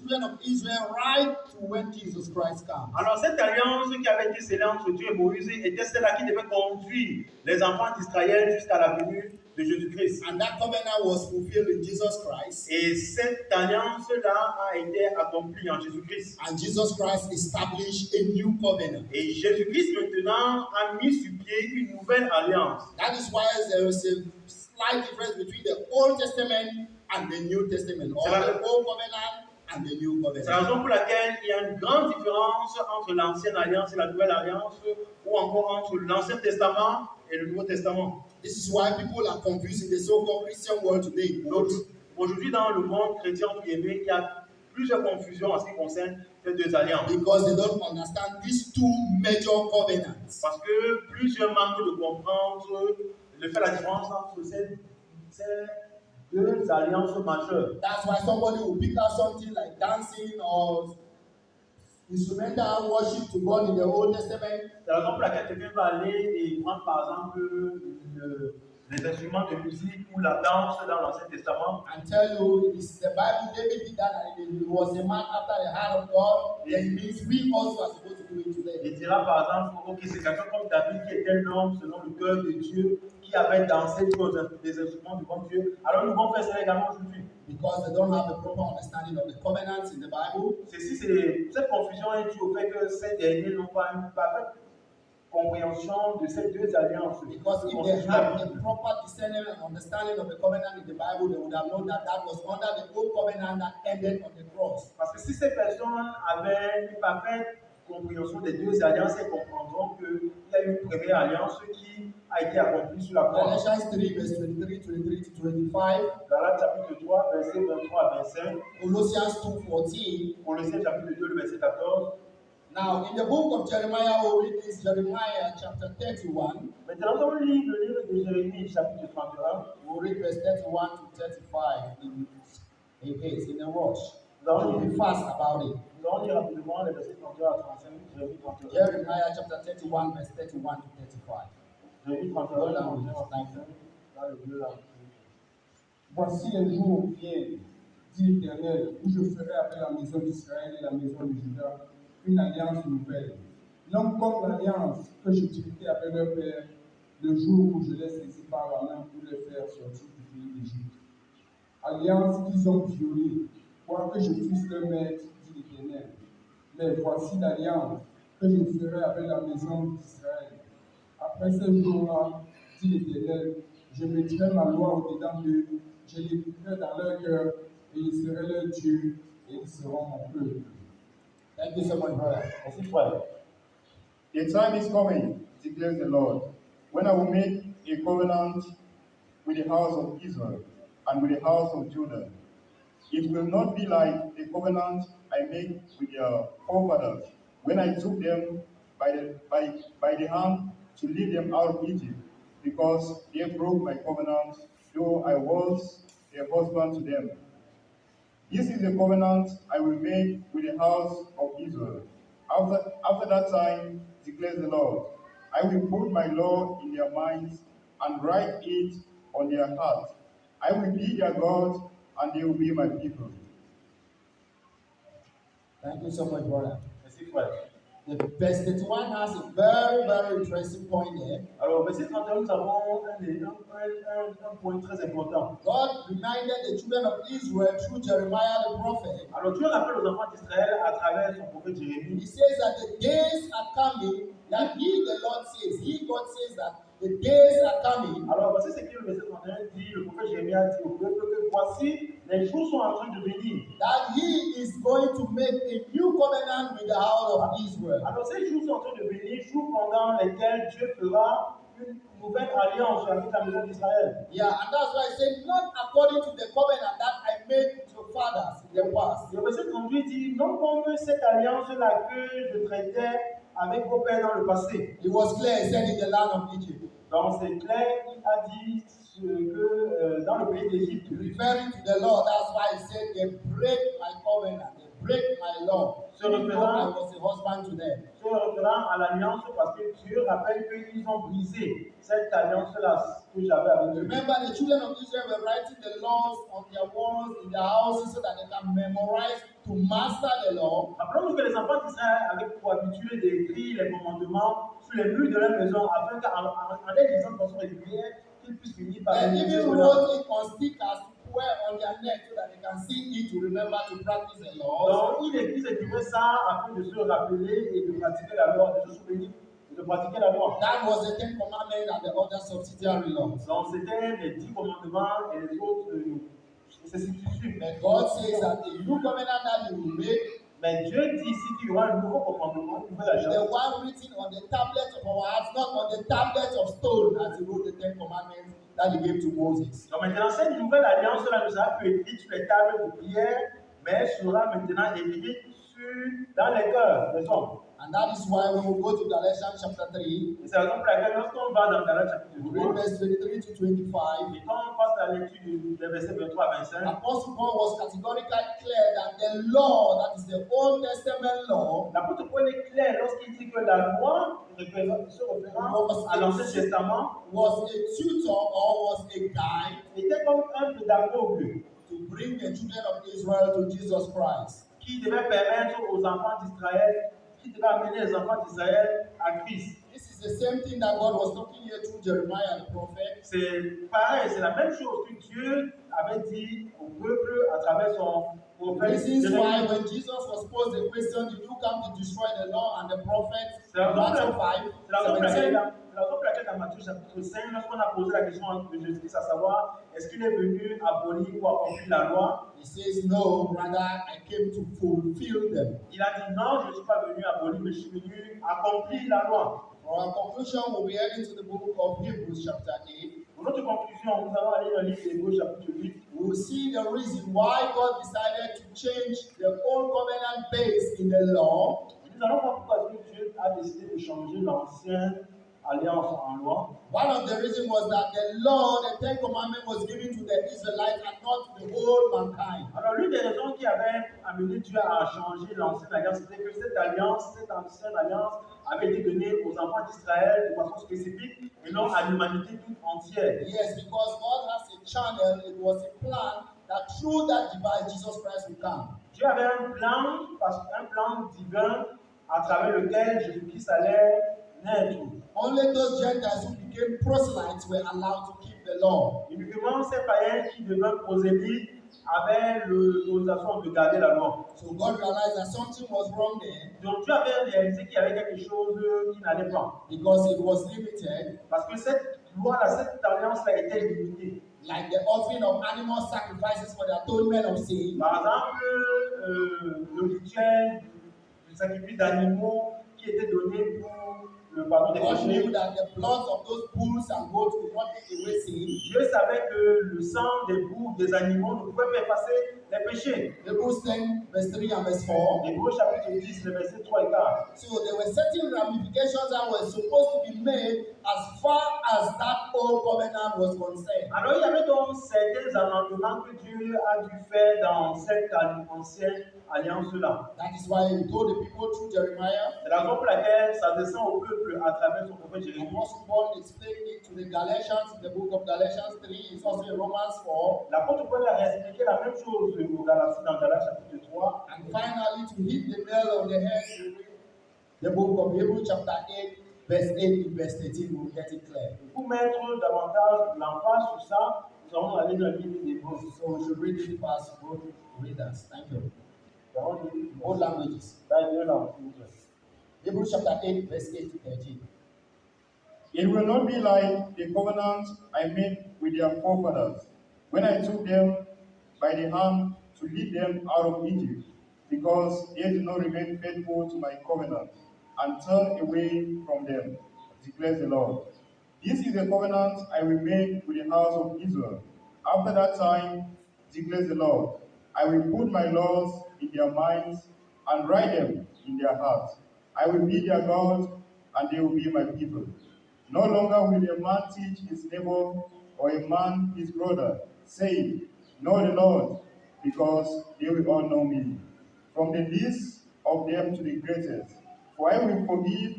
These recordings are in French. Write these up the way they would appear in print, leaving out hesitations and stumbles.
children of Israel right to when Jesus Christ comes. Alors cette alliance qui avait été scellée entre Dieu et Moïse était celle-là qui devait conduire les enfants d'Israël jusqu'à la venue de Jésus-Christ. And that covenant was fulfilled in Jesus Christ. Et cette alliance-là a été accomplie en Jésus-Christ. And Jesus Christ established a new covenant. Et Jésus-Christ maintenant a mis sur pied une nouvelle alliance. That is why there is a slight difference between the Old Testament and the New Testament, or the Old Covenant and the New C'est la Covenant. raison pour laquelle il y a une grande différence entre l'ancienne alliance et la nouvelle alliance, ou encore entre l'Ancien Testament et le Nouveau Testament. This is why people are confused in the so-called Christian world today. Aujourd'hui, dans le monde chrétien, il y a plusieurs confusions en ce qui concerne ces deux alliances. Because they don't understand these two major covenants. Parce que plusieurs manquent de comprendre le fait la différence entre ces deux alliances majeures. That's why somebody will pick up something like dancing or instrumental worship to God in the Old Testament. C'est la raison pour laquelle quelqu'un va aller et prendre par exemple les instruments de musique ou la danse dans l'Ancien Testament. And tell you, it's the Bible, David did that, and he was a man after the heart of God. Then it means we also are supposed to do it today. Il dira par exemple, ok, c'est quelqu'un comme David qui était l'homme selon le cœur de Dieu, qui avait dansé sur des instruments devant Dieu. Alors nous devons faire ça également aujourd'hui. Because they don't have the proper understanding of the covenants in the Bible. Cette confusion est due au fait que ces derniers n'ont pas une parfaite compréhension de ces deux alliances. Because if they had a proper discerning and understanding of the covenant in the Bible, they would have known that that was under the old covenant that ended on the cross. Parce que si ces personnes avaient une parfaite compréhension des deux alliances, elles comprendront qu'il y a une première alliance qui a été accomplie sur la croix. Galatians 3, verse 23 to 25. Galates chapitre 3, verset 23 à 25. Colossians 2:14. Colossiens chapitre 2, le verset 14. Now, in the book of Jeremiah, we read this Jeremiah chapter 31. Maintenant, nous allons lire le livre de Jérémie, chapitre 31. We read verse 31 to 35 in a rush. Nous allons Don't be lire, fast about it. nous allons lire rapidement les versets 31 à 35. Jérémie 31. Jeremiah chapter 31, verse 31 to 35. Jérémie 31, verset 31 à 35. Là, le bleu, là. Voici les jours viennent, dit l'Éternel, où je ferai avec la maison d'Israël et la maison de Juda une alliance nouvelle. Non comme l'alliance que je tissai avec leur père le jour où je les saisis par la main pour les faire sortir du pays d'Égypte. Alliance qu'ils ont violée, quoique je fusse leur maître, dit l'Éternel. Mais voici l'alliance que je ferai avec la maison d'Israël. Après ces jours-là, dit l'Éternel, je mettrai ma loi au-dedans d'eux, je l'écrirai dans leur cœur, et il serai leur Dieu, et ils seront mon peuple. Thank you so much, brother. Merci, frère. A time is coming, declares the Lord, when I will make a covenant with the house of Israel and with the house of Judah. It will not be like the covenant I made with their forefathers when I took them by the hand to lead them out of Egypt, because they broke my covenant, though I was their husband to them. This is the covenant I will make with the house of Israel. After that time, declares the Lord, I will put my law in their minds and write it on their hearts. I will be their God, and they will be my people. Thank you so much, brother. Merci, frère. The verse 31 has a very, very interesting point there. Alors, verset 31, nous avons un point très important. God reminded the children of Israel through Jeremiah the prophet. Alors, Dieu rappelle aux enfants d'Israël à travers son prophète Jérémie. He says that the days are coming, that he, the Lord says, God says that the days are coming. Alors, voici ce que le verset 31 dit, le prophète Jérémie a dit au peuple que voici, les jours sont en train de venir. That he is going to make a new covenant with the house of Israel. Alors, ces jours sont en train de venir, jours pendant lesquels Dieu fera une nouvelle alliance avec la maison d'Israël. Yeah, and that's why I said, not according to the covenant that I made with your fathers in the past. Le verset 38 dit, non comme cette alliance-là que je traitais avec vos pères dans le passé. It was clear, he said, in the land of Egypt. Donc, c'est clair, il a dit que dans le pays d'Égypte, Referring to the law, that's why he said, they break my covenant, they break my law. se even though I was a husband to them. se référant à l'alliance parce que Dieu rappelle qu'ils ont brisé cette alliance-là que j'avais avec eux. Remember, the children of Israel were writing the laws on their walls in their houses so that they can memorize to master the law. Rappelons-nous que les enfants d'Israël avaient pour habitude d'écrire les commandements sur les murs de leur maison afin qu'en les lisant de façon régulière, qu'ils puissent finir par They réaliser even cela. wrote it on stickers to wear on their neck so that they can see it to remember to practice the laws. Donc, ils écrivaient ça afin de se rappeler et de pratiquer la loi, de se souvenir et de pratiquer la loi. That was the 10 Commandments and the other subsidiary laws. Donc, c'était les 10 commandements et les autres substituts. But God says that the new covenant that you will make Mais Dieu dit ici qu'il y aura un nouveau commandement, une nouvelle is the alliance. one written on the tablet of our hearts, not on the tablet of stone, as he wrote the 10 Commandments that he gave to Moses. Donc maintenant, cette nouvelle alliance-là ne sera plus écrite sur les tables de prière, mais elle sera maintenant écrite dans les cœurs des hommes. And that is why when we go to Galatians chapter 3, Et c'est la raison pour laquelle lorsqu'on va dans Galates chapitre we 3, read verse 23 to 25, et quand on passe la lecture des versets 23 à 25, Apostle Paul was categorically clear that the law, that is the Old Testament law, l'apôtre Paul est clair lorsqu'il dit que la loi se référant à l'Ancien Testament was a tutor or was a guide était comme un pédagogue to bring the children of Israel to Jesus Christ. qui devait permettre aux enfants d'Israël, qui devait amener les enfants d'Israël à Christ. This is the same thing that God was talking here through Jeremiah the prophet. C'est pareil, c'est la même chose que Dieu avait dit au peuple à travers son prophète. This is why Jérémie. when Jesus was posed the question, did you come to destroy the law and the prophets? C'est la raison Matthew pour 5, laquelle dans Matthieu chapitre 5, lorsqu'on a posé la question de Jésus-Christ, à savoir, est-ce qu'il est venu abolir ou accomplir la loi? he says, no, rather I came to fulfill them. Il a dit non, je ne suis pas venu abolir, mais je suis venu accomplir la loi. For our conclusion, we'll be heading to the book of Hebrews chapter 8. Pour notre conclusion, nous allons aller dans le livre d'Hébreux chapitre 8. We will see the reason why God decided to change the old covenant based in the law. Nous allons voir pourquoi Dieu a décidé de changer l'ancienne alliance en loi. One of the reasons was that the law, the Ten Commandments, was given to the Israelites and not to the whole mankind. Alors, l'une des raisons qui avait amené Dieu à changer l'ancienne alliance, c'était que cette ancienne alliance avait été donnée aux enfants d'Israël de façon spécifique et non à l'humanité toute entière. Yes, because God has a channel, it was a plan that through that device Jesus Christ will come. Dieu avait un plan divin à travers lequel Jésus-Christ allait naître. Only those Gentiles who became proselytes were allowed to keep the law. Uniquement ces païens qui devenaient prosélytes avaient l'autorisation de garder la loi. So God realized that something was wrong there Donc Dieu avait réalisé qu'il y avait quelque chose qui n'allait pas. because it was limited, Parce que cette loi-là, cette alliance-là était limitée. like the offering of animal sacrifices for the atonement of sin. Par exemple, le rituel du sacrifice d'animaux qui était donné pour le pardon des God knew péchés. that the blood of those bulls and goats could not take away sin. Dieu savait que le sang des boucs, des animaux ne pouvait pas effacer les péchés. Hebrews 10, verse 3 and verse 4. Hébreux chapitre 10, le verset 3 et 4. So there were certain ramifications that were supposed to be made as far as that old covenant was concerned. Alors il y avait donc certains amendements que Dieu a dû faire dans cette ancienne alliance-là. That is why he told the people through Jeremiah. C'est la raison pour laquelle ça descend au peuple à travers son prophète Jérémie. Apostle Paul explained it to the Galatians in the book of Galatians 3. It's also in Romans 4. L'apôtre Paul a expliqué la même chose aux Galates dans Galates chapitre 3. And finally, to hit the nail on the head, we read the book of Hebrews chapter 8, verse 8 to verse 13. We'll get it clear. Pour mettre davantage l'emphase sur ça, nous allons aller dans le livre d'Hébreux. So we should read it fast, both readers. Thank you. Nous allons lire Both languages. dans les deux langues, s'il vous plaît. Hebrews chapter 8, verse 8 to 13. It will not be like the covenant I made with their forefathers when I took them by the hand to lead them out of Egypt, because they did not remain faithful to my covenant and turned away from them, declares the Lord. This is the covenant I will make with the house of Israel. After that time, declares the Lord, I will put my laws in their minds and write them in their hearts. I will be their God, and they will be my people. No longer will a man teach his neighbor or a man his brother, saying, Know the Lord, because they will all know me, from the least of them to the greatest. For I will forgive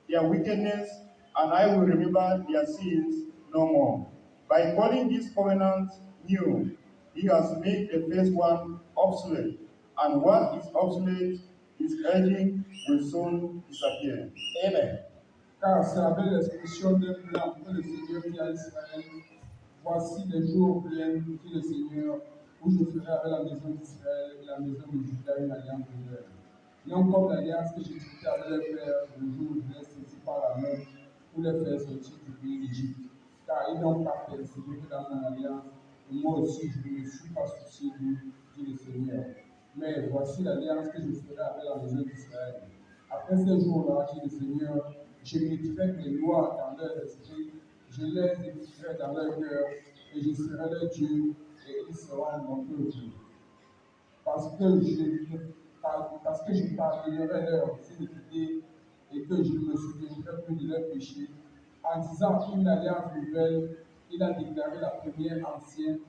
their wickedness, and I will remember their sins no more. By calling this covenant new, he has made the first one obsolete, and what is obsolete is urging will soon disappear. Amen. Car c'est avec l'expression d'un plan que le Seigneur dit à Israël, voici les jours viennent, dit le Seigneur, où je ferai avec la maison d'Israël et la maison de Juda une alliance nouvelle. Non comme l'alliance que j'ai dictée avec les pères le jour où je les saisis par la main pour les faire sortir du pays d'Égypte. Car ils n'ont pas persévéré dans mon alliance, et moi aussi je ne me suis pas soucié d'eux, dit le Seigneur. Mais voici l'alliance que je ferai avec la maison d'Israël. Après ces jours-là, dit le Seigneur, je mettrai mes lois dans leur esprit, je les écrirai dans leur cœur, et je serai leur Dieu, et ils seront mon peuple. Parce que je pardonnerai leurs iniquités, et que je ne me souviendrai plus de leurs péchés. En disant une alliance nouvelle, il a déclaré la première ancienne.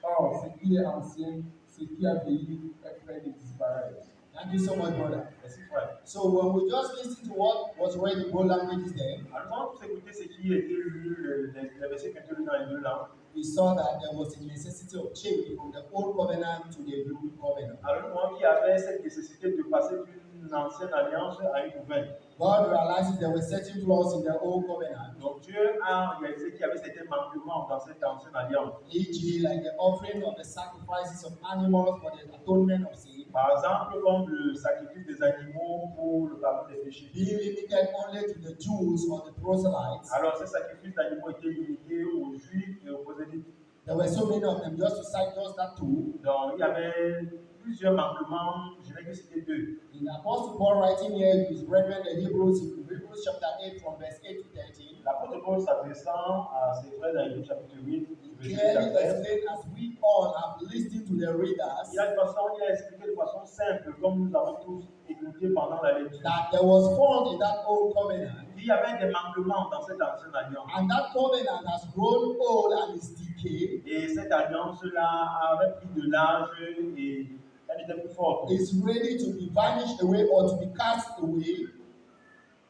Or, ce qui est ancien, ce qui a vieilli, est près de disparaître. Thank you so much, brother. Merci frère. So when we just listen to what was read in both languages there, Alors, quand vous écoutez ce qui a été lu, les versets qui ont été lus dans les deux langues, we saw that there was a necessity of change from the old covenant to the new covenant. alors nous voyons qu'il y avait cette nécessité de passer d'une ancienne alliance à une nouvelle. God realizes there were certain flaws in the old covenant, Donc Dieu a réalisé qu'il y avait certains manquements dans cette ancienne alliance. e.g., like the offering of the sacrifices of animals for the atonement of sin, Par exemple, comme le sacrifice des animaux pour le pardon des péchés. being limited only to the Jews or the proselytes. Alors ces sacrifices d'animaux étaient limités aux Juifs et aux prosélytes. There were so many of them, just to cite just that two. Donc il y avait plusieurs manquements, je dirais que c'était deux. In the Apostle Paul writing here to his brethren, the Hebrews, in Hebrews chapter 8, from verse 8 to 13, L'apôtre Paul s'adressant à ses frères dans Hébreux chapitre 8, verset clearly 13, explained as we all have listened to the readers il a expliqué de façon simple, comme nous avons tous écouté pendant la lecture, that there was fault in that old covenant, il y avait des manquements dans cette ancienne alliance. and that covenant has grown old and is decayed. Et cette alliance-là avait pris de l'âge et elle était plus forte. Is ready to be vanished away or to be cast away.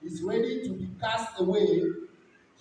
Is ready to be cast away,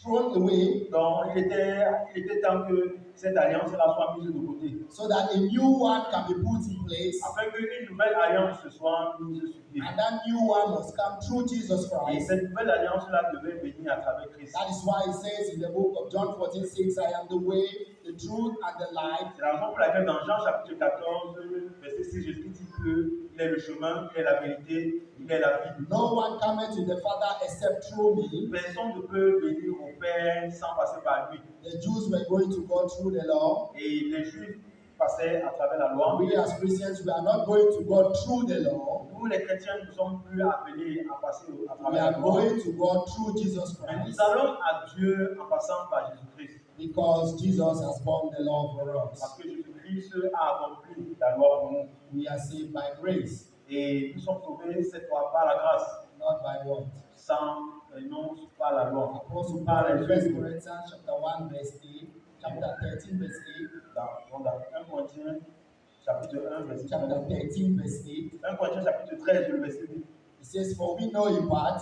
thrown away, Donc il était temps que cette alliance-là soit mise de côté, so that a new one can be put in place. afin qu'une nouvelle alliance soit mise sur pied. And that new one must come through Jesus Et Christ. cette nouvelle alliance-là devait venir à travers Christ. That is why it says in the book of John 14:6, I am the way, the truth, and the life. C'est la raison pour laquelle dans Jean chapitre 14, verset 6, Jésus dit qu'il est le chemin, il est la vérité, il est la vie. No one cometh to the Father except through me. Personne ne peut venir au Père sans passer par lui. The Jews were going to go through the law. Et les Juifs passaient à travers la loi. We as Christians, we are not going to go through the law. Nous, les chrétiens, nous sommes plus appelés à passer à We travers la are loi. going to go through Jesus Mais nous Christ allons à Dieu en passant par Jésus-Christ. because Jesus has borne the law for Parce us. que Jésus-Christ a accompli la loi pour nous. We are saved by grace, Et nous sommes sauvés cette fois par la grâce, not by what? sans et non par la loi. Apostle Par Paul in les 1 œuvres. Corinthians chapter 1 verse 8, chapter 13 verse 8, Dans 1 Corinthiens chapitre 1, verset chapter 13. 13 verse 8, 1 Corinthiens chapitre 13, le verset 8. it says, For we know in part,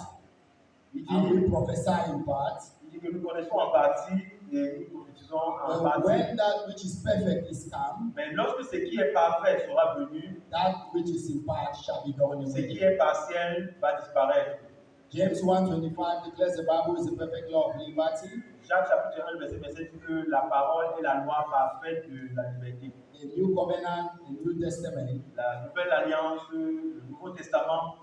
Il and dit, we prophesy in part, il dit que nous connaissons en partie et nous prophétisons en but partie. when that which is perfect is come, Mais lorsque ce qui est parfait sera venu, that which is in part shall be done ce qui away. est partiel va disparaître. James 1:25 declares the Bible is the perfect law of liberty. Jacques chapitre 1, verset dit que la parole est la loi parfaite de la liberté. The New Covenant, the New Testament La nouvelle alliance, le Nouveau Testament,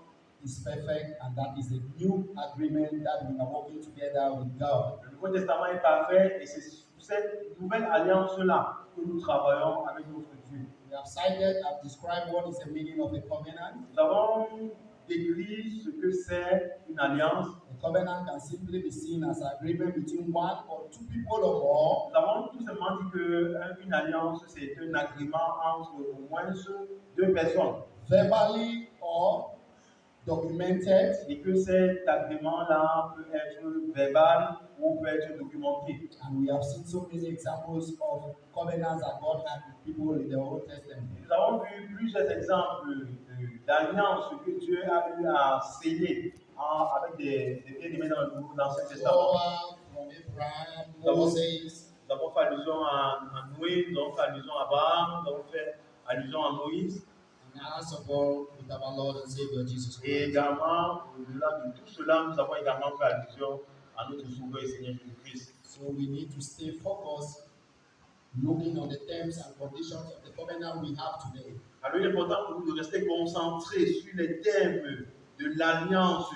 is perfect, and that is a new agreement that we are working together with God. le Nouveau Testament est parfait et c'est sous cette nouvelle alliance-là que nous travaillons avec notre Dieu. We have cited, have described what is the meaning of a covenant. Nous avons décrit ce que c'est une alliance. A covenant can simply be seen as an agreement between one or two people or more Nous avons tout simplement dit qu'une alliance, c'est un agrément entre au moins deux personnes. verbally or documented, et que cet agrément-là peut être verbal ou peut être documenté. and we have seen so many examples of covenants that God had with people in the Old Testament. Nous avons vu plusieurs exemples d'alliances que Dieu a eu à sceller avec des bien-aimés dans l'Ancien Testament. Noah, from Abraham, Nous avons, Moses, nous avons fait allusion à Noé, nous avons fait allusion à Abraham, nous avons fait allusion à Moïse, and last of all, with our Lord and Savior Jesus et Christ. également, au-delà de tout cela, nous avons également fait allusion à notre Sauveur et Seigneur Jésus-Christ. So we need to stay focused, looking on the terms and conditions of the covenant we have today. Alors, il est important pour nous de rester concentrés sur les thèmes de l'alliance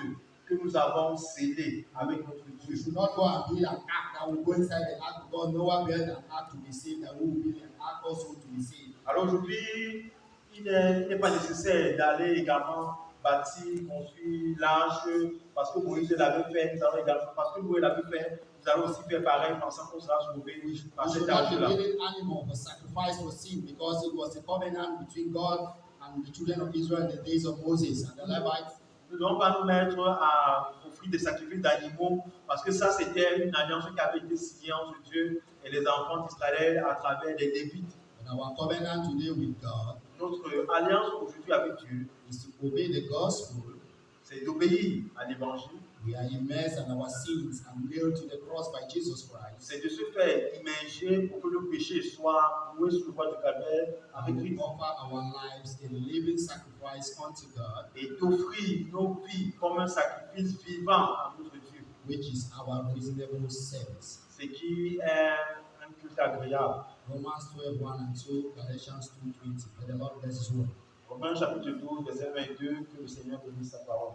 que nous avons scellée avec notre We Dieu. should not go and build an ark that will go inside the ark, because Noah built an ark to be saved, and we will build an ark also to be saved. Alors aujourd'hui, il n'est pas nécessaire d'aller également bâtir, construire l'arche, parce que Moïse l'avait fait, nous allons également, parce que Moïse l'avait fait, nous allons aussi faire pareil, pensant qu'on sera sauvé par We cette should not be arche-là. building animal for sacrifice for sin, because it was a covenant between God and the children of Israel in the days of Moses and the Levites. Nous ne devons pas nous mettre à offrir des sacrifices d'animaux, parce que ça, c'était une alliance qui avait été signée entre Dieu et les enfants d'Israël à travers les Lévites. And our covenant today with God Notre alliance aujourd'hui avec Dieu, is to obey the gospel. c'est d'obéir à l'évangile, We are immersed in our sins and nailed to the cross by Jesus Christ. c'est de se faire immerger pour que le péché soit loué sur le bois du calvaire avec And we Christ offer our lives a living sacrifice unto God, et d'offrir nos vies comme un sacrifice vivant à notre Dieu, which is our reasonable service. ce qui est un culte agréable. Romans 12, 1 and 2, Galatians 2:20. May the Lord bless His word. Romains chapitre 12, verset 22, que le Seigneur bénisse sa parole.